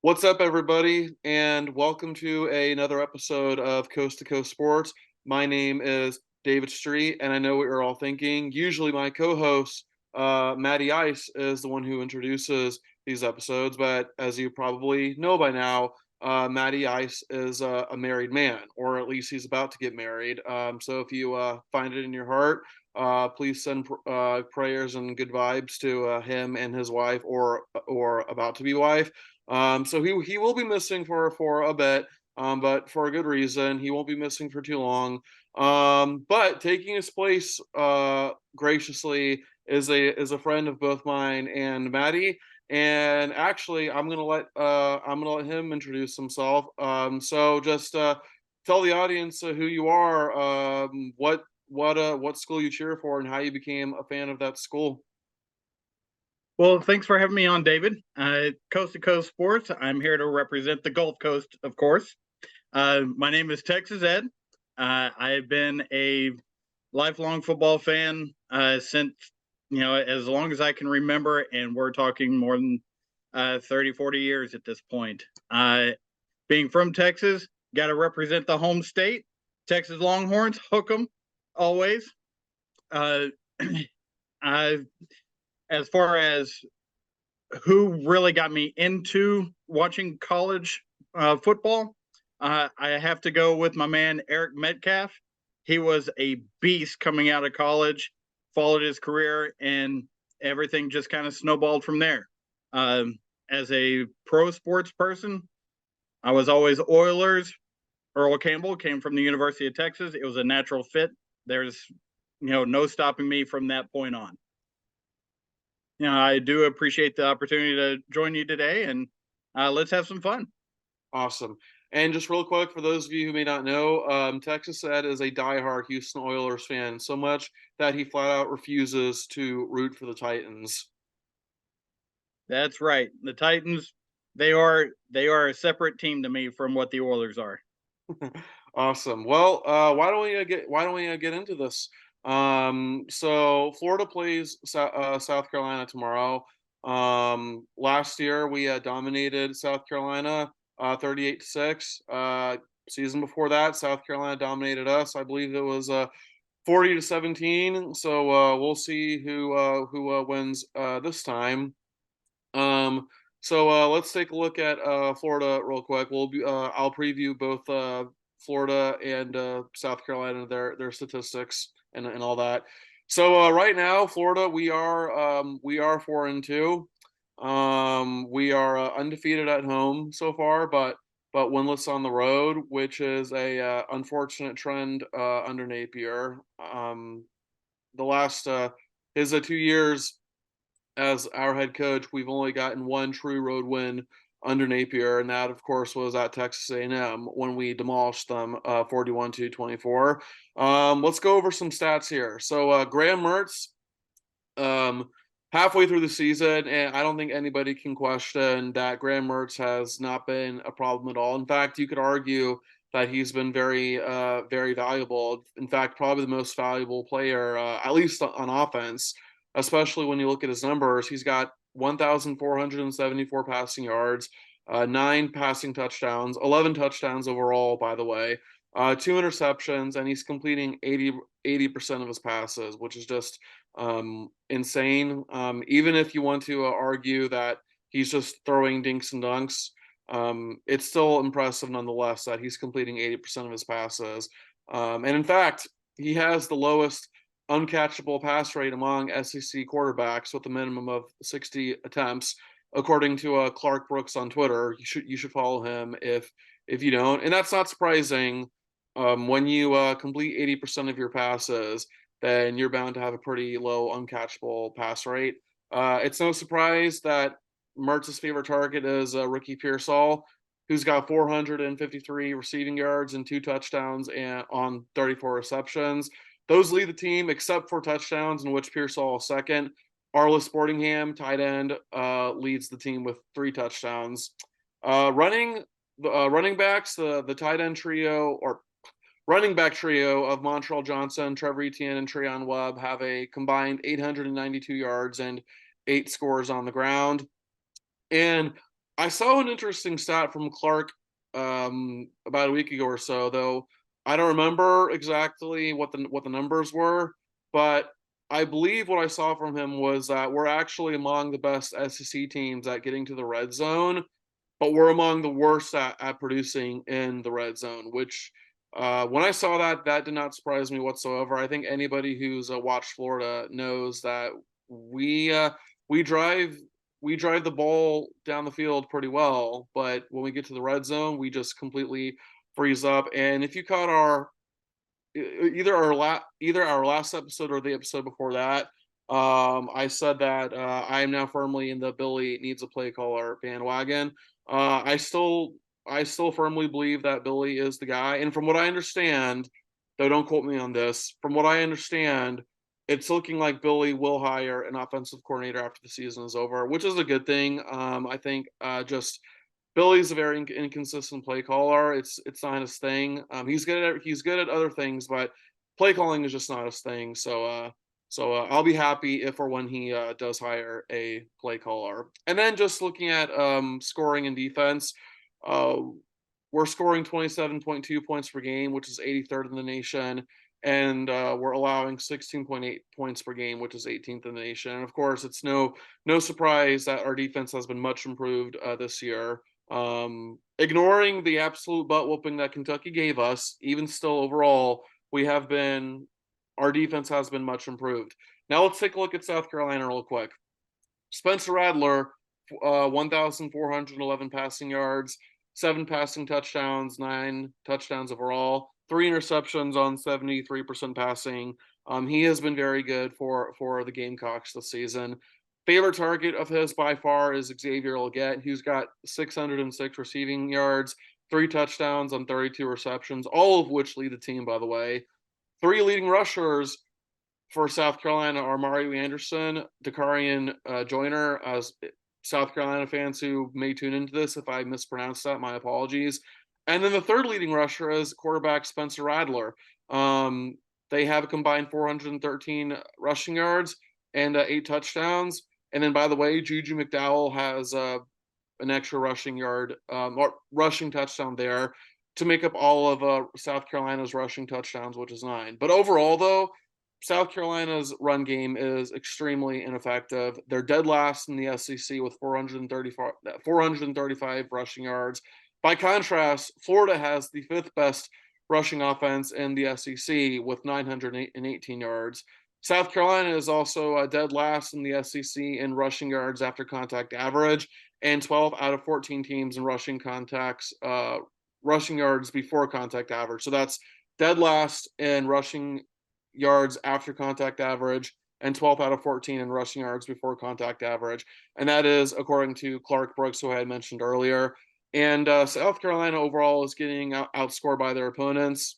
What's up, everybody, and welcome to another episode of Coast to Coast Sports. My name is David Street, and I know what you're all thinking. Usually, my co-host, Matty Ice, is the one who introduces these episodes, but as you probably know by now, Matty Ice is a married man, or at least he's about to get married. So if you find it in your heart, please send prayers and good vibes to him and his wife, or about to be wife. So he will be missing for a bit, but for a good reason. He won't be missing for too long. But taking his place graciously is a friend of both mine and Maddie. And actually, I'm gonna let him introduce himself. So just tell the audience who you are, what school you cheer for, and how you became a fan of that school. Well, thanks for having me on, David. Coast to Coast Sports. I'm here to represent the Gulf Coast, of course. My name is Texas Ed. I've been a lifelong football fan since, as long as I can remember, and we're talking more than 30, 40 years at this point. Being from Texas, got to represent the home state. Texas Longhorns, hook 'em, always. Uh, I as far as who really got me into watching college football, I have to go with my man Eric Metcalf. He was a beast coming out of college, followed his career, and everything just kind of snowballed from there. As a pro sports person, I was always Oilers. Earl Campbell came from the University of Texas. It was a natural fit. There's no stopping me from that point on. I do appreciate the opportunity to join you today, and let's have some fun. Awesome. And just real quick, for those of you who may not know, Texas Ed is a diehard Houston Oilers fan, so much that he flat out refuses to root for the Titans. That's right. The Titans, they are a separate team to me from what the Oilers are. Awesome. Well, why don't we get into this? So Florida plays South Carolina tomorrow. Last year we dominated South Carolina 38-6. Season before that, South Carolina dominated us. I believe it was 40-17. So we'll see who wins this time. So let's take a look at Florida real quick. I'll preview both Florida and South Carolina, their statistics and all that. So right now, Florida, we are 4-2. We are undefeated at home so far, but winless on the road, which is a unfortunate trend under Napier. The last his 2 years as our head coach, we've only gotten one true road win under Napier, and that, of course, was at Texas A&M when we demolished them 41-24. Let's go over some stats here. So Graham Mertz, halfway through the season, and I don't think anybody can question that Graham Mertz has not been a problem at all. In fact, you could argue that he's been very valuable. In fact, probably the most valuable player, at least on offense, especially when you look at his numbers. He's got 1,474 passing yards, 9 passing touchdowns, 11 touchdowns overall, by the way, 2 interceptions, and he's completing 80% of his passes, which is just insane. Even if you want to argue that he's just throwing dinks and dunks, it's still impressive nonetheless that he's completing 80% of his passes. And in fact, he has the lowest uncatchable pass rate among SEC quarterbacks with a minimum of 60 attempts, according to Clark Brooks on Twitter. You should follow him if you don't, and that's not surprising. When you complete 80% of your passes, then you're bound to have a pretty low uncatchable pass rate. It's no surprise that Mertz's favorite target is Ricky Pearsall, who's got 453 receiving yards and 2 touchdowns on 34 receptions. Those lead the team, except for touchdowns, in which Pearsall is second. Arla Sportingham, tight end, leads the team with 3 touchdowns. Running backs, the tight end trio, or running back trio of Montreal Johnson, Trevor Etienne, and Treon Webb have a combined 892 yards and 8 scores on the ground. And I saw an interesting stat from Clark about a week ago or so, though I don't remember exactly what the numbers were, but I believe what I saw from him was that we're actually among the best SEC teams at getting to the red zone, but we're among the worst at producing in the red zone, which when I saw that, that did not surprise me whatsoever. I think anybody who's watched Florida knows that we uh, we drive we drive the ball down the field pretty well, but when we get to the red zone, we just completely freeze up. And if you caught our either our last episode or the episode before that, I said that I am now firmly in the Billy needs a play caller bandwagon. Uh, I still I still firmly believe that Billy is the guy. And from what I understand, though don't quote me on this, from what I understand, it's looking like Billy will hire an offensive coordinator after the season is over, which is a good thing. I think just Billy's a very inconsistent play caller. It's not his thing. He's good at other things, but play calling is just not his thing. I'll be happy if or when he does hire a play caller. And then just looking at scoring and defense, uh, we're scoring 27.2 points per game, which is 83rd in the nation, and we're allowing 16.8 points per game, which is 18th in the nation. And of course, it's no surprise that our defense has been much improved this year. Ignoring the absolute butt whooping that Kentucky gave us, even still overall, we have been our defense has been much improved. Now let's take a look at South Carolina real quick. Spencer Rattler, 1,411 passing yards, 7 passing touchdowns, 9 touchdowns overall, 3 interceptions on 73% passing. He has been very good for the Gamecocks this season. Favorite target of his by far is Xavier Legette, who's got 606 receiving yards, 3 touchdowns on 32 receptions, all of which lead the team, by the way. Three leading rushers for South Carolina are Mario Anderson, Dakarian Joyner, as South Carolina fans who may tune into this. If I mispronounced that, my apologies. And then the third leading rusher is quarterback Spencer Rattler. They have a combined 413 rushing yards and 8 touchdowns. And then, by the way, Juju McDowell has an extra rushing yard or rushing touchdown there to make up all of South Carolina's rushing touchdowns, which is 9. But overall, though, South Carolina's run game is extremely ineffective. They're dead last in the SEC with 435 rushing yards. By contrast, Florida has the fifth best rushing offense in the SEC with 918 yards. South Carolina is also dead last in the SEC in rushing yards after contact average, and 12 out of 14 teams in rushing yards before contact average. So that's dead last in rushing yards after contact average and 12th out of 14 in rushing yards before contact average. And that is according to Clark Brooks, who I had mentioned earlier. And South Carolina overall is getting outscored by their opponents.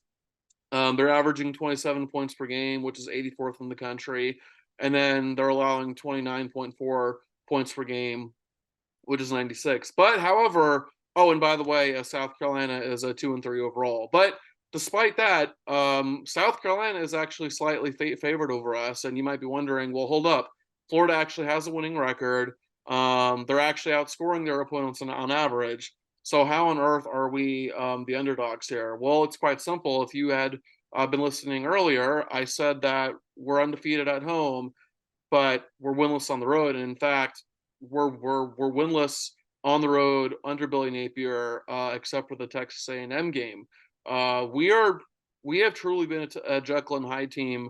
They're averaging 27 points per game, which is 84th in the country. And then they're allowing 29.4 points per game, which is 96. But however, oh, and by the way, South Carolina is a 2-3 overall. But despite that, South Carolina is actually slightly favored over us. And you might be wondering, well, hold up. Florida actually has a winning record. They're actually outscoring their opponents on average. So how on earth are we the underdogs here? Well, it's quite simple. If you had been listening earlier, I said that we're undefeated at home, but we're winless on the road. And in fact, we're winless on the road under Billy Napier, except for the Texas A&M game. We have truly been a Jekyll and Hyde team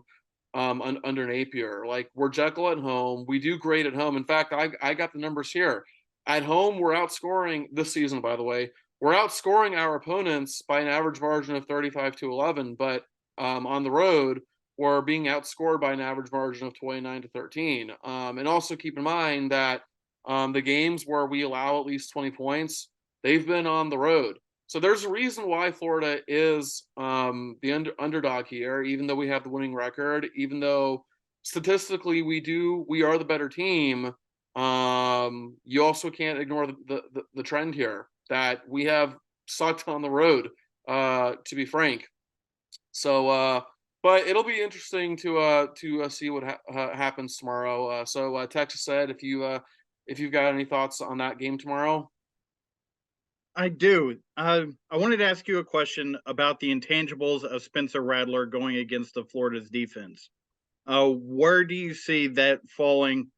under Napier. Like we're Jekyll at home, we do great at home. In fact, I got the numbers here. At home, we're outscoring this season. By the way, we're outscoring our opponents by an average margin of 35-11, but on the road, we're being outscored by an average margin of 29-13. And also keep in mind that the games where we allow at least 20 points, they've been on the road. So there's a reason why Florida is the underdog here, even though we have the winning record, even though statistically we are the better team. You also can't ignore the trend here that we have sucked on the road, to be frank. So, but it'll be interesting to see what happens tomorrow. Texas said, if you've got any thoughts on that game tomorrow. I do. I wanted to ask you a question about the intangibles of Spencer Rattler going against the Florida's defense. Where do you see that falling,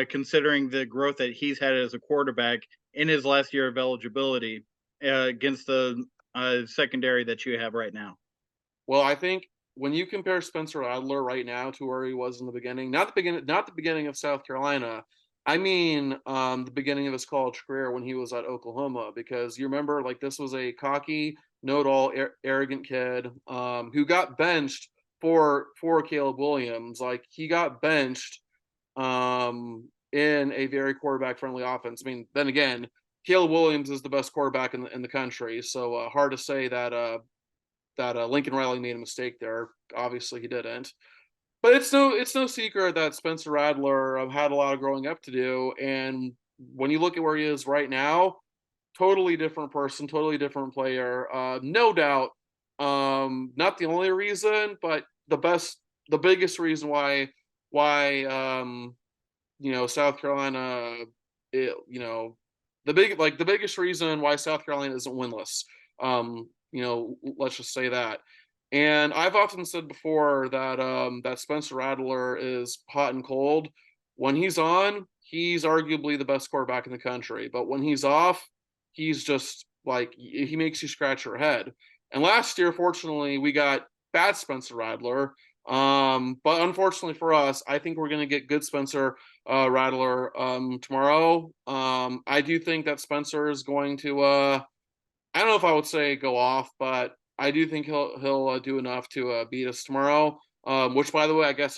considering the growth that he's had as a quarterback in his last year of eligibility against the secondary that you have right now? Well, I think when you compare Spencer Adler right now to where he was in the beginning, not the beginning of South Carolina, I mean the beginning of his college career when he was at Oklahoma, because you remember like this was a cocky, know-it-all, arrogant kid who got benched for Caleb Williams. Like he got benched in a very quarterback friendly offense. I mean, then again, Caleb Williams is the best quarterback in the country, so hard to say that Lincoln Riley made a mistake there. Obviously, he didn't. But it's no secret that Spencer Radler had a lot of growing up to do, and when you look at where he is right now, totally different person, totally different player. No doubt, not the only reason, but the biggest reason why South Carolina, the biggest reason why South Carolina isn't winless. Let's just say that. And I've often said before that Spencer Rattler is hot and cold. When he's on, he's arguably the best quarterback in the country. But when he's off, he's just like he makes you scratch your head. And last year, fortunately, we got bad Spencer Rattler. But unfortunately for us, I think we're going to get good Spencer Rattler tomorrow. I do think that Spencer is going to. I don't know if I would say go off, but I do think he'll do enough to beat us tomorrow. Which, by the way, I guess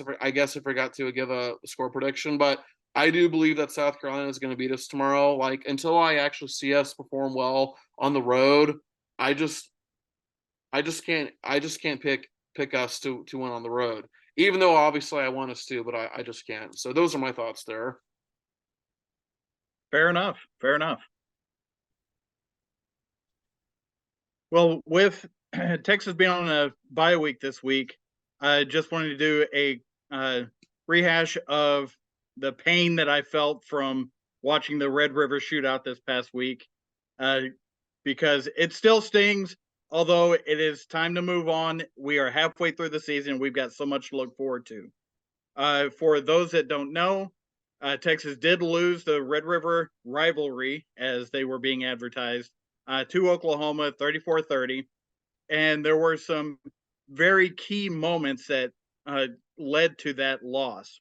I forgot to give a score prediction, but I do believe that South Carolina is going to beat us tomorrow. Like until I actually see us perform well on the road, I just I just can't pick us to win on the road. Even though obviously I want us to, but I just can't. So those are my thoughts there. Fair enough. Fair enough. Well, with Texas being on a bye week this week, I just wanted to do a rehash of the pain that I felt from watching the Red River shootout this past week, uh, because it still stings. Although it is time to move on, we are halfway through the season. We've got so much to look forward to. For those that don't know, Texas did lose the Red River rivalry as they were being advertised to Oklahoma 34-30. And there were some very key moments that led to that loss.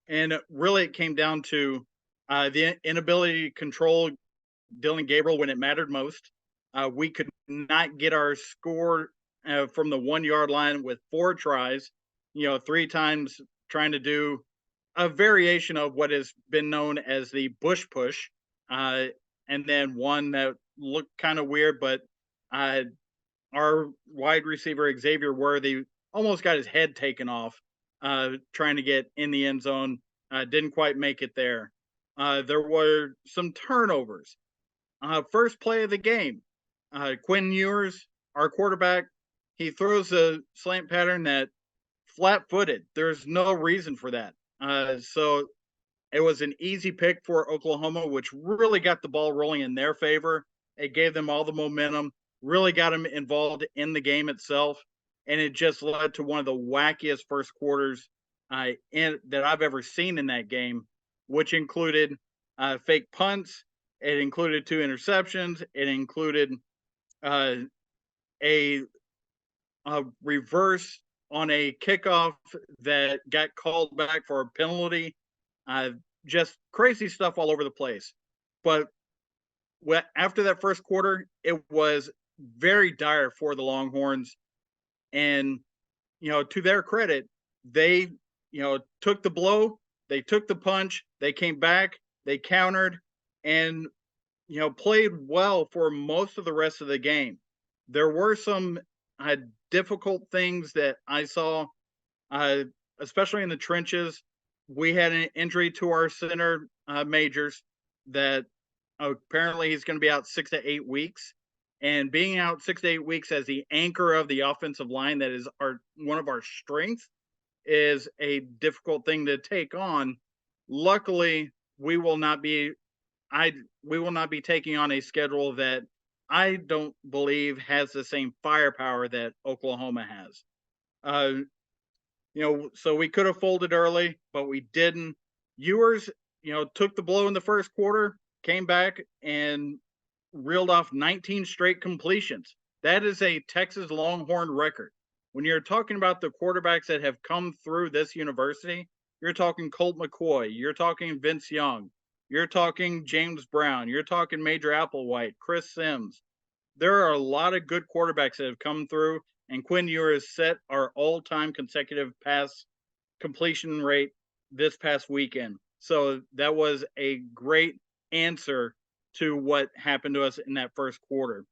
And really, it came down to the inability to control Dylan Gabriel when it mattered most. We could not get our score from the 1 yard line with 4 tries, 3 times trying to do a variation of what has been known as the bush push, and then one that looked kind of weird, but our wide receiver Xavier Worthy almost got his head taken off trying to get in the end zone. Didn't quite make it there. There were some turnovers. First play of the game, Quinn Ewers, our quarterback, he throws a slant pattern that flat-footed. There's no reason for that. So it was an easy pick for Oklahoma, which really got the ball rolling in their favor. It gave them all the momentum, really got them involved in the game itself, and it just led to one of the wackiest first quarters that I've ever seen in that game, which included fake punts. It included 2 interceptions. It included a reverse on a kickoff that got called back for a penalty. Just crazy stuff all over the place. But after that first quarter, it was very dire for the Longhorns. And, to their credit, they, took the blow, they took the punch, they came back, they countered, and, played well for most of the rest of the game. There were some difficult things that I saw, especially in the trenches. We had an injury to our center, Majors, that apparently he's going to be out 6 to 8 weeks. And being out 6 to 8 weeks as the anchor of the offensive line, that is one of our strengths, is a difficult thing to take on. Luckily, we will not be we will not be taking on a schedule that I don't believe has the same firepower that Oklahoma has. Uh, so we could have folded early, but we didn't. Ewers, took the blow in the first quarter, came back and reeled off 19 straight completions. That is a Texas Longhorn record. When you're talking about the quarterbacks that have come through this university, you're talking Colt McCoy, you're talking Vince Young, you're talking James Brown, you're talking Major Applewhite, Chris Sims. There are a lot of good quarterbacks that have come through, and Quinn Ewers set our all-time consecutive pass completion rate this past weekend. So that was a great answer to what happened to us in that first quarter.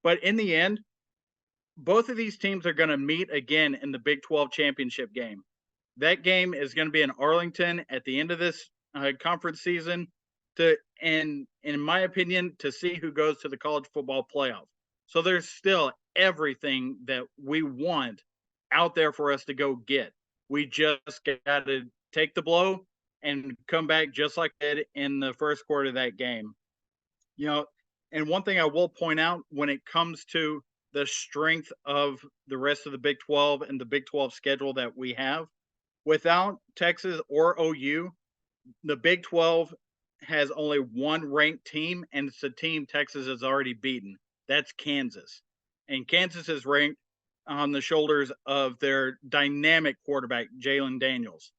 But in the end, both of these teams are going to meet again in the Big 12 championship game. That game is going to be in Arlington at the end of this conference season and in my opinion, to see who goes to the college football playoff. So there's still everything that we want out there for us to go get. We just got to take the blow and come back just like that in the first quarter of that game. And one thing I will point out when it comes to the strength of the rest of the Big 12 and the Big 12 schedule that we have, without Texas or OU, the Big 12 has only one ranked team, and it's a team Texas has already beaten. That's Kansas. And Kansas is ranked on the shoulders of their dynamic quarterback, Jalen Daniels.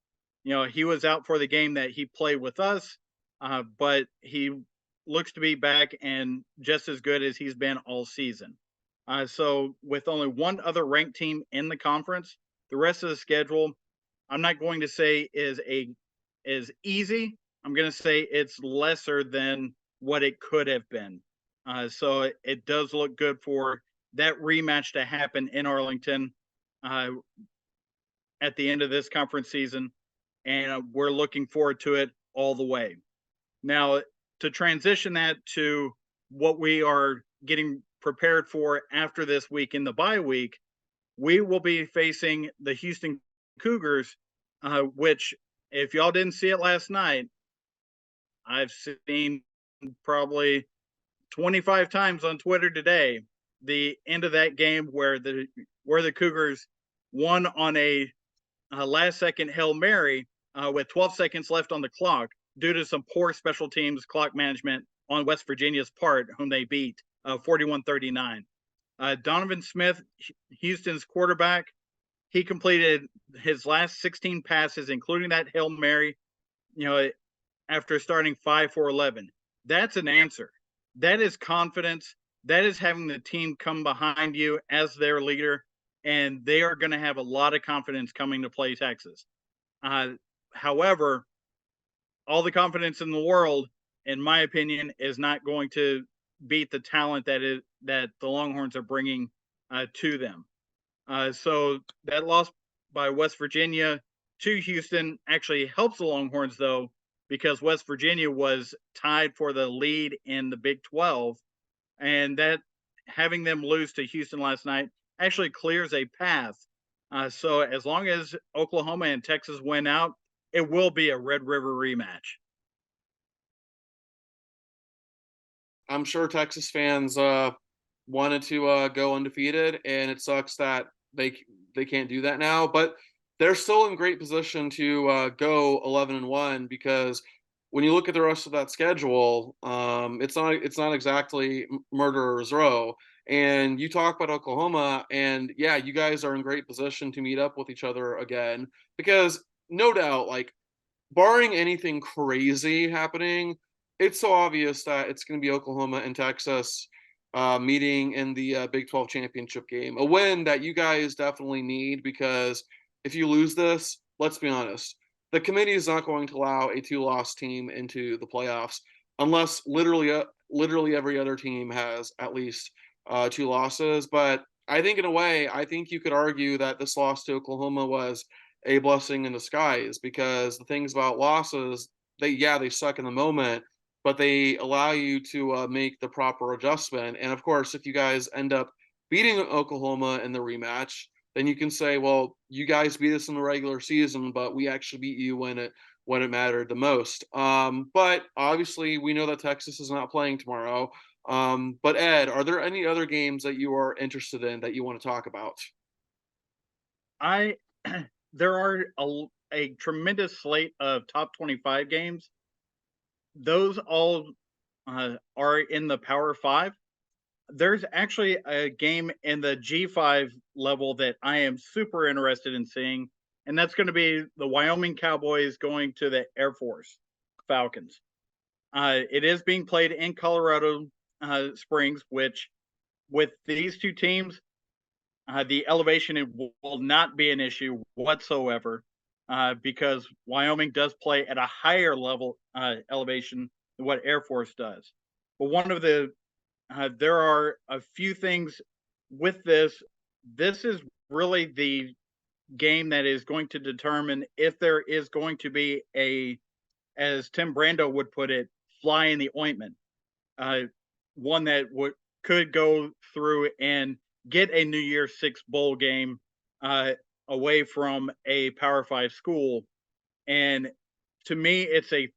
He was out for the game that he played with us, but he looks to be back and just as good as he's been all season. So with only one other ranked team in the conference, the rest of the schedule, I'm not going to say is easy. I'm going to say it's lesser than what it could have been. So it does look good for that rematch to happen in Arlington at the end of this conference season, and we're looking forward to it all the way. Now, to transition that to what we are getting prepared for after this week in the bye week, we will be facing the Houston Cougars, which, if y'all didn't see it last night, I've seen probably 25 times on Twitter today. The end of that game where the Cougars won on a last second Hail Mary with 12 seconds left on the clock due to some poor special teams clock management on West Virginia's part, whom they beat 41-39. Donovan Smith, Houston's quarterback, he completed his last 16 passes, including that Hail Mary, after starting 5 for 11. That's an answer. That is confidence. That is having the team come behind you as their leader, and they are going to have a lot of confidence coming to play Texas. However, all the confidence in the world, in my opinion, is not going to beat the talent that the Longhorns are bringing to them. So that loss by West Virginia to Houston actually helps the Longhorns, though, because West Virginia was tied for the lead in the Big 12, and that having them lose to Houston last night actually clears a path. So as long as Oklahoma and Texas win out, it will be a Red River rematch. I'm sure Texas fans wanted to go undefeated, and it sucks that they can't do that now. But they're still in great position to go 11-1, because when you look at the rest of that schedule, it's not exactly murderer's row. And you talk about Oklahoma, and yeah, you guys are in great position to meet up with each other again, because no doubt, like, barring anything crazy happening, it's so obvious that it's going to be Oklahoma and Texas meeting in the Big 12 championship game. A win that you guys definitely need, because if you lose this, let's be honest, the committee is not going to allow a two-loss team into the playoffs unless literally every other team has at least 2 losses. But I think in a way, I think you could argue that this loss to Oklahoma was a blessing in disguise, because the things about losses, they suck in the moment, but they allow you to make the proper adjustment. And of course, if you guys end up beating Oklahoma in the rematch, then you can say, well, you guys beat us in the regular season, but we actually beat you when when it mattered the most. But obviously, we know that Texas is not playing tomorrow. But Ed, are there any other games that you are interested in that you want to talk about? I there are a tremendous slate of top 25 games. Those all are in the Power Five. There's actually a game in the G5 level that I am super interested in seeing, and that's going to be the Wyoming Cowboys going to the Air Force Falcons. It is being played in Colorado Springs, which with these two teams, the elevation will not be an issue whatsoever because Wyoming does play at a higher level elevation than what Air Force does. But one of the there are a few things with this. This is really the game that is going to determine if there is going to be a, as Tim Brando would put it, fly in the ointment. Uh, one that could go through and get a New Year's Six bowl game uh, away from a Power Five school. And to me, it's a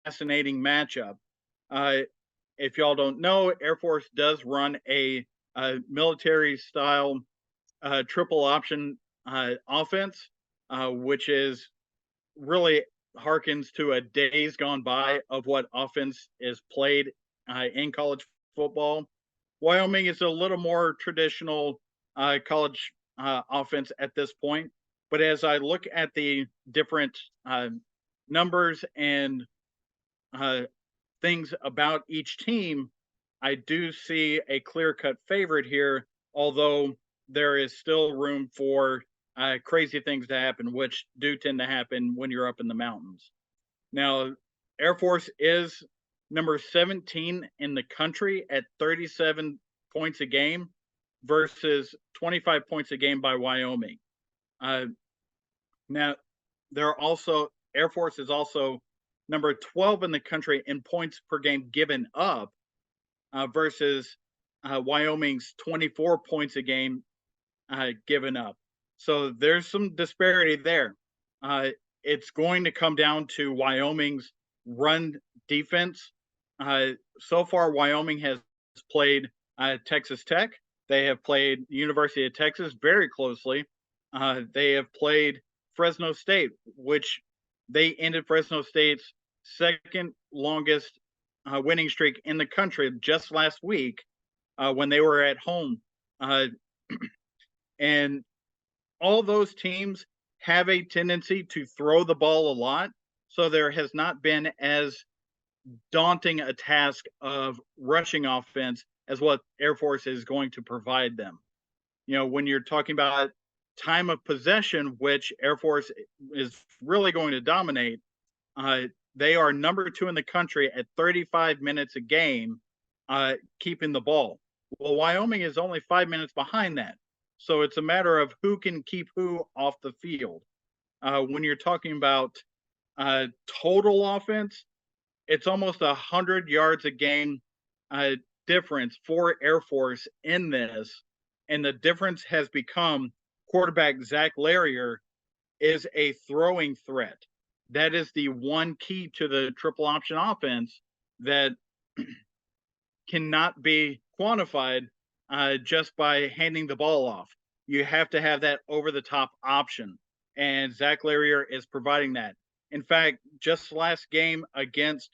fascinating matchup. Uh, if y'all don't know, Air Force does run a military style triple option offense, which is really harkens to a days gone by of what offense is played in college football. Wyoming is a little more traditional college offense at this point. But as I look at the different numbers and uh, things about each team, I do see a clear cut favorite here, although there is still room for crazy things to happen, which do tend to happen when you're up in the mountains. Now, Air Force is number 17 in the country at 37 points a game versus 25 points a game by Wyoming. Uh, now, there are also Air Force is also number 12 in the country in points per game given up versus Wyoming's 24 points a game given up. So there's some disparity there. It's going to come down to Wyoming's run defense. So far, Wyoming has played Texas Tech. They have played University of Texas very closely. They have played Fresno State, which they ended Fresno State's second longest winning streak in the country just last week when they were at home. And all those teams have a tendency to throw the ball a lot. So there has not been as daunting a task of rushing offense as what Air Force is going to provide them. You know, when you're talking about time of possession, which Air Force is really going to dominate, they are number 2 in the country at 35 minutes a game keeping the ball. Well, Wyoming is only 5 minutes behind that. So it's a matter of who can keep who off the field. When you're talking about total offense, it's almost 100 yards a game difference for Air Force in this. And the difference has become quarterback Zach Larrier is a throwing threat. That is the one key to the triple option offense that cannot be quantified just by handing the ball off. You have to have that over the top option. And Zach Larrier is providing that. In fact, just last game against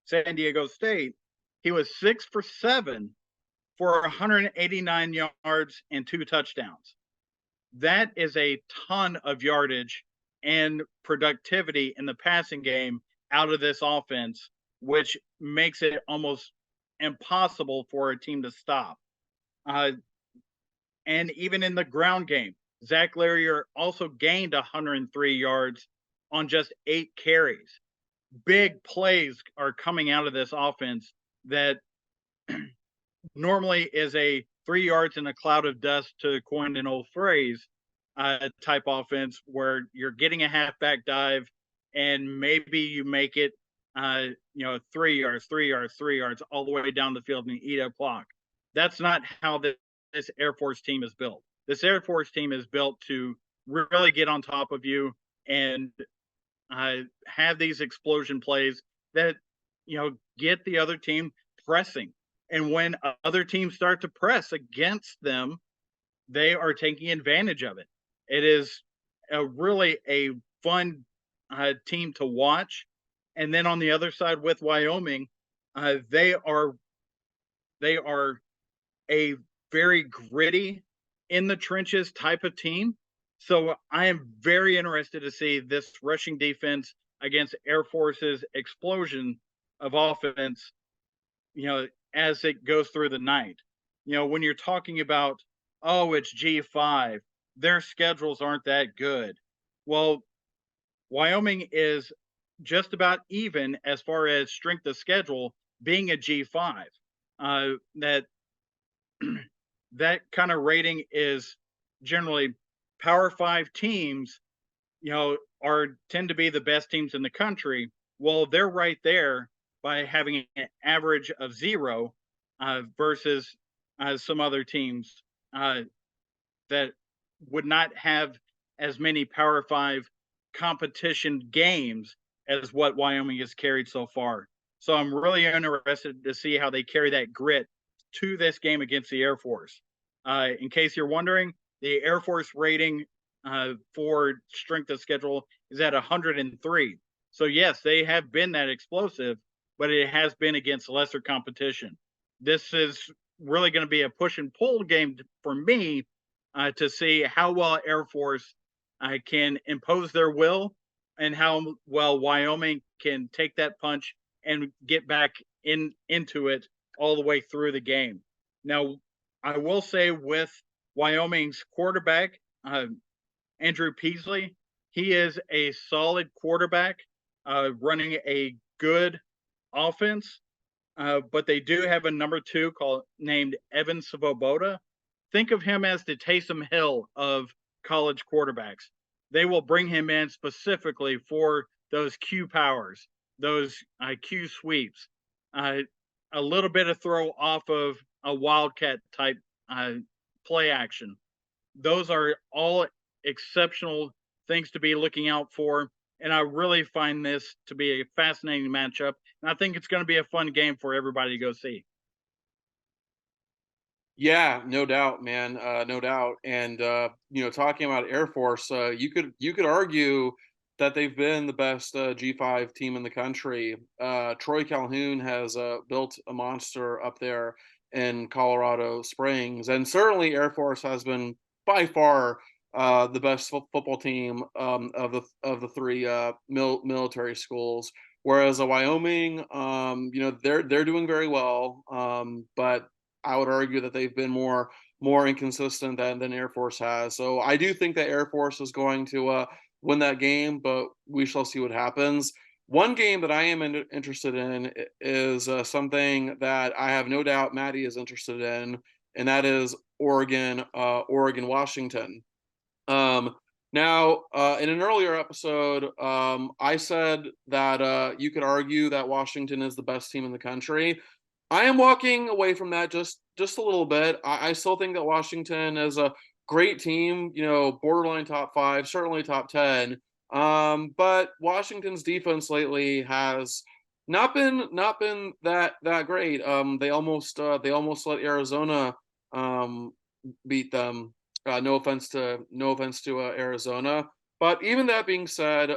San Diego State, he was 6 for 7 for 189 yards and 2 touchdowns. That is a ton of yardage and productivity in the passing game out of this offense, which makes it almost impossible for a team to stop. And even in the ground game, Zach Larrier also gained 103 yards on just 8 carries. Big plays are coming out of this offense that normally is a 3 yards in a cloud of dust, to coin an old phrase, type offense where you're getting a halfback dive and maybe you make it, 3 yards, 3 yards, 3 yards all the way down the field and eat up clock. That's not how this Air Force team is built. This Air Force team is built to really get on top of you and have these explosion plays that get the other team pressing. And when other teams start to press against them, they are taking advantage of it. It is really a fun team to watch. And then on the other side with Wyoming, they are a very gritty, in the trenches type of team. So I am very interested to see this rushing defense against Air Force's explosion of offense, as it goes through the night. When you're talking about, oh, it's G5, their schedules aren't that good. Well, Wyoming is just about even as far as strength of schedule being a G5. That that kind of rating is generally Power Five teams, are tend to be the best teams in the country. Well, they're right there by having an average of 0 versus some other teams that would not have as many Power Five competition games as what Wyoming has carried so far. So I'm really interested to see how they carry that grit to this game against the Air Force. In case you're wondering, the Air Force rating for strength of schedule is at 103. So yes, they have been that explosive, but it has been against lesser competition. This is really going to be a push and pull game for me to see how well Air Force can impose their will and how well Wyoming can take that punch and get back into it all the way through the game. Now, I will say with Wyoming's quarterback, Andrew Peasley, he is a solid quarterback running a good offense, but they do have a number 2 named Evan Svoboda. Think of him as the Taysom Hill of college quarterbacks. They will bring him in specifically for those Q powers, those Q sweeps, a little bit of throw off of a wildcat type play action. Those are all exceptional things to be looking out for. And I really find this to be a fascinating matchup. And I think it's going to be a fun game for everybody to go see. Yeah, no doubt, man. No doubt. And talking about Air Force, you could argue that they've been the best G5 team in the country. Troy Calhoun has built a monster up there in Colorado Springs, and certainly Air Force has been by far the best football team of the three military schools. Whereas Wyoming, they're doing very well, but I would argue that they've been more inconsistent than Air Force has. So I do think that Air Force is going to win that game, but we shall see what happens. One game that I am interested in is something that I have no doubt Matty is interested in, and that is Oregon, Washington. Now, in an earlier episode, I said that you could argue that Washington is the best team in the country. I am walking away from that just a little bit. I still think that Washington is a great team, borderline top 5, certainly top 10. But Washington's defense lately has not been that great. They almost let Arizona beat them. No offense to Arizona, but even that being said,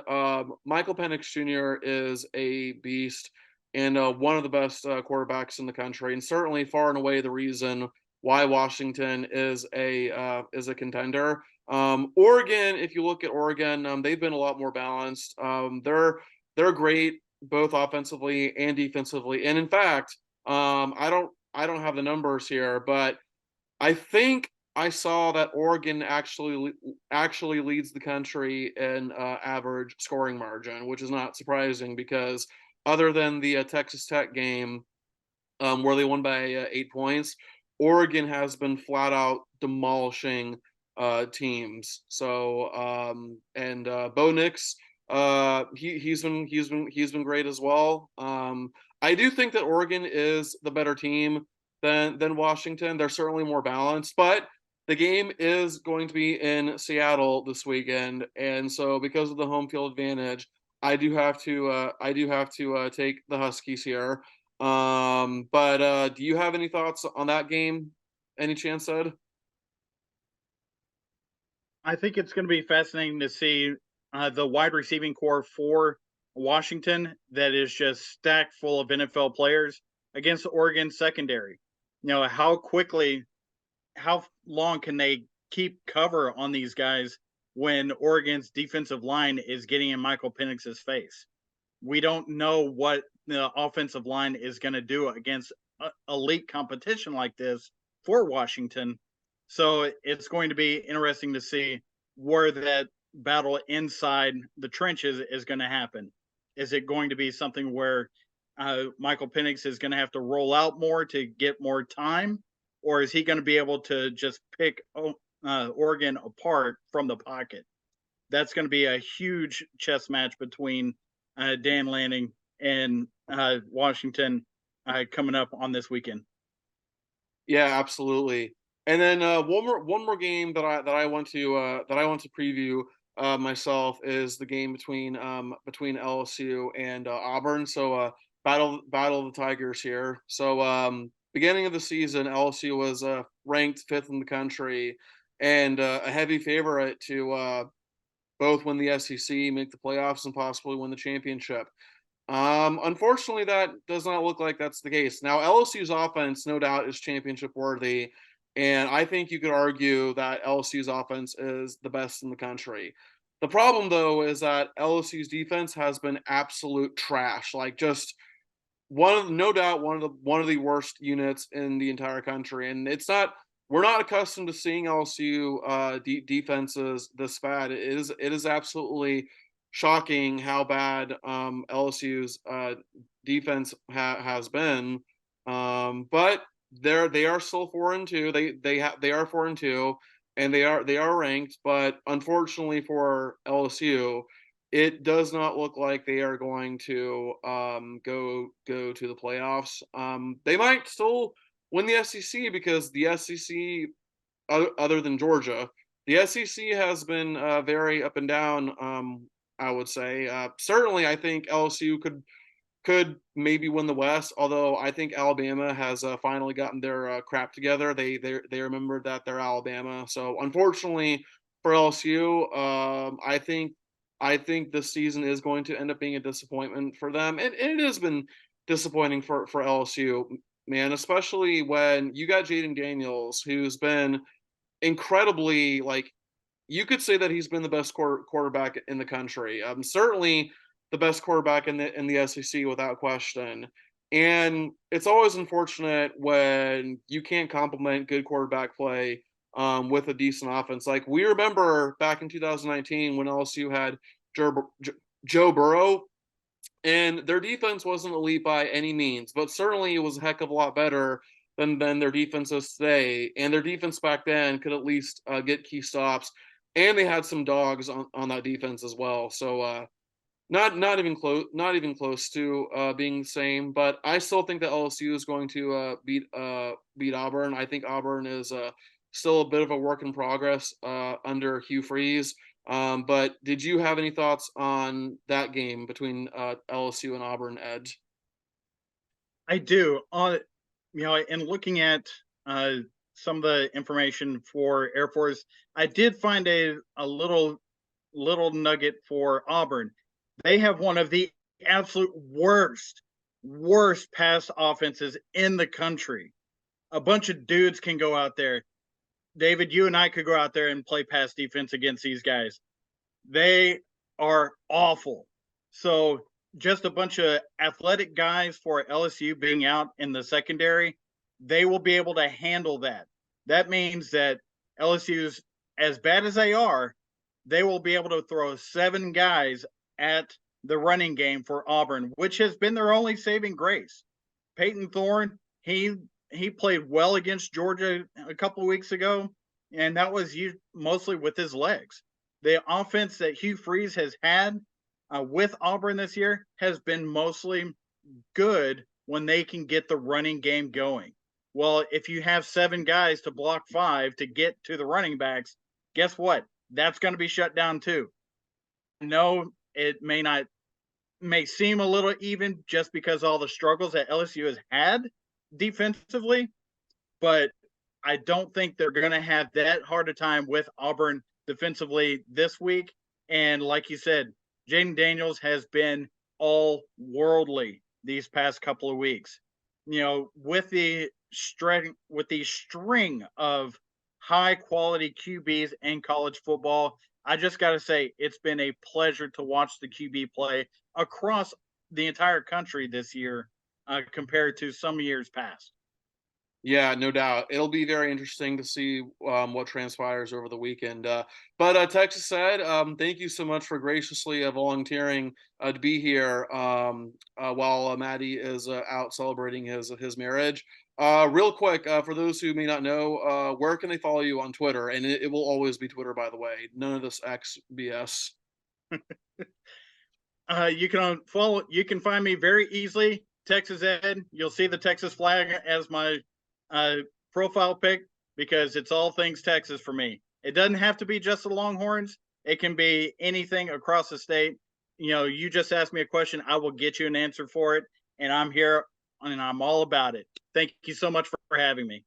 Michael Penix Jr. is a beast and one of the best quarterbacks in the country, and certainly far and away the reason why Washington is a contender. Oregon, if you look at Oregon, they've been a lot more balanced. They're great both offensively and defensively, and in fact, I don't have the numbers here, but I think I saw that Oregon actually leads the country in average scoring margin, which is not surprising because other than the Texas Tech game where they won by 8 points, Oregon has been flat out demolishing teams. So and Bo Nix, he's been great as well. I do think that Oregon is the better team than Washington. They're certainly more balanced, but the game is going to be in Seattle this weekend, and so because of the home field advantage, I do have to take the Huskies here. But do you have any thoughts on that game? Any chance, Ed? I think it's going to be fascinating to see the wide receiving core for Washington that is just stacked full of NFL players against Oregon secondary. You know, how long can they keep cover on these guys when Oregon's defensive line is getting in Michael Penix's face? We don't know what the offensive line is going to do against elite competition like this for Washington. So it's going to be interesting to see where that battle inside the trenches is going to happen. Is it going to be something where Michael Penix is going to have to roll out more to get more time, or is he going to be able to just pick Oregon apart from the pocket? That's going to be a huge chess match between Dan Lanning and Washington coming up on this weekend. Yeah, absolutely. And then one more game that I want to preview myself is the game between LSU and Auburn. So battle of the Tigers here. So beginning of the season, LSU was ranked fifth in the country and a heavy favorite to both win the SEC, make the playoffs, and possibly win the championship. Unfortunately, that does not look like that's the case. Now, LSU's offense, no doubt, is championship worthy, and I think you could argue that LSU's offense is the best in the country. The problem, though, is that LSU's defense has been absolute trash. Like, just no doubt, one of the worst units in the entire country. And it's not we're not accustomed to seeing LSU defenses this bad. It is absolutely shocking how bad LSU's defense has been. But they are still 4-2. They are 4-2, and they are ranked. But unfortunately for LSU, it does not look like they are going to go to the playoffs. They might still win the SEC because the SEC, other than Georgia, the SEC has been very up and down. I would say certainly I think LSU could maybe win the West. Although I think Alabama has finally gotten their crap together. They remembered that they're Alabama. So unfortunately for LSU, I think this season is going to end up being a disappointment for them, and it has been disappointing for LSU, man, especially when you got Jaden Daniels, who's been incredibly like you could say that he's been the best quarterback in the country. Certainly the best quarterback in the SEC without question. And it's always unfortunate when you can't complement good quarterback play with a decent offense. Like we remember back in 2019 when LSU had Joe Burrow, and their defense wasn't elite by any means, but certainly it was a heck of a lot better than their defense is today. And their defense back then could at least get key stops, and they had some dogs on that defense as well. So not even close to being the same. But I still think that LSU is going to beat Auburn. I think Auburn is still a bit of a work in progress under Hugh Freeze. But did you have any thoughts on that game between LSU and Auburn, Ed? I do. And looking at some of the information for Air Force, I did find a little nugget for Auburn. They have one of the absolute worst pass offenses in the country. A bunch of dudes can go out there. David, you and I could go out there and play pass defense against these guys. They are awful. So just a bunch of athletic guys for LSU being out in the secondary, they will be able to handle that. That means that LSU's, as bad as they are, they will be able to throw 7 guys at the running game for Auburn, which has been their only saving grace. Peyton Thorne, he played well against Georgia a couple of weeks ago, and that was mostly with his legs. The offense that Hugh Freeze has had with Auburn this year has been mostly good when they can get the running game going. Well, if you have 7 guys to block 5 to get to the running backs, guess what? That's going to be shut down too. No, it may not may seem a little even just because all the struggles that LSU has had defensively, but I don't think they're going to have that hard a time with Auburn defensively this week. And like you said, Jaden Daniels has been all worldly these past couple of weeks. You know, with the string of high quality QBs in college football, I just got to say it's been a pleasure to watch the QB play across the entire country this year compared to some years past. Yeah, no doubt. It'll be very interesting to see what transpires over the weekend. But Texas said, thank you so much for graciously volunteering to be here while Maddie is out celebrating his marriage. Real quick, for those who may not know, where can they follow you on Twitter? And it will always be Twitter, by the way. None of this X BS. You can follow. You can find me very easily. Texas Ed. You'll see the Texas flag as my profile pic because it's all things Texas for me. It doesn't have to be just the Longhorns. It can be anything across the state. You know, you just ask me a question, I will get you an answer for it, and I'm here and I'm all about it. Thank you so much for having me.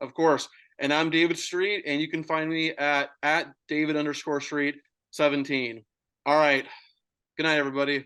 Of course. And I'm David Street, and you can find me at David_Street 17. All right. Good night, everybody.